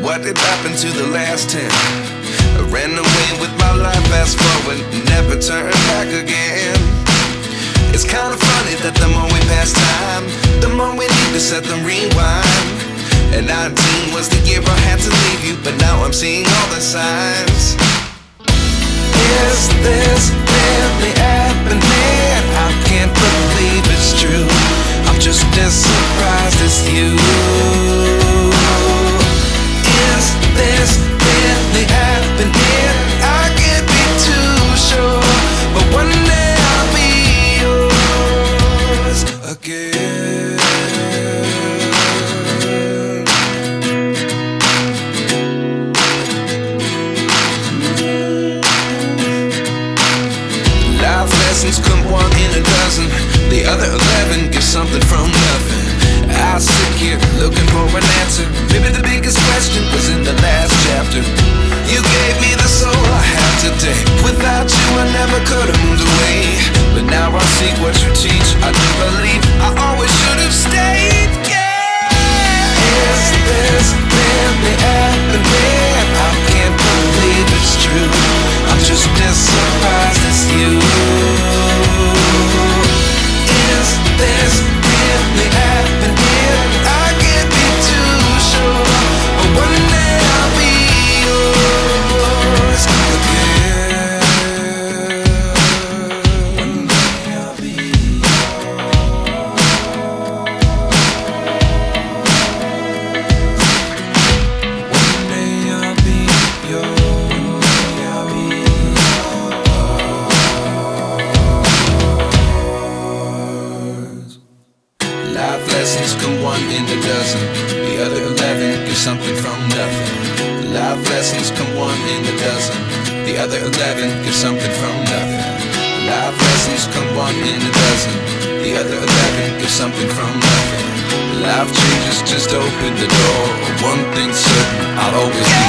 what did happen to the last 10? I ran away with my life, fast forward, never turn back again. It's kind of funny that the more we pass time, the more we need to set them rewind. And 19 was the year I had to leave you, but now I'm seeing all the signs. Is this really happening? I can't believe it's true. I'm just as surprised as you. Is this really happening? I can't be too sure, but one day I'll be yours again. Life lessons come one in a dozen. The other 11 get something from nothing. I sit here looking for an answer. Maybe the biggest question was in the last chapter. You gave me the soul I have today. Without you I never could have moved away. But now I see what you teach. I do believe I always should have stayed. Yeah. Is this really happening? I can't believe it's true. I'm just as surprised as you. Is this really happening? I can't be too sure, but one day I'll be yours again. One day I'll be yours. One day I'll be yours. One day I'll be yours. Life lessons come one in a dozen. The other 11 give something from nothing. Life lessons come one in a dozen. The other 11 give something from nothing. Life lessons come one in a dozen. The other 11 give something from nothing. Life changes, just open the door. One thing's certain, I'll always be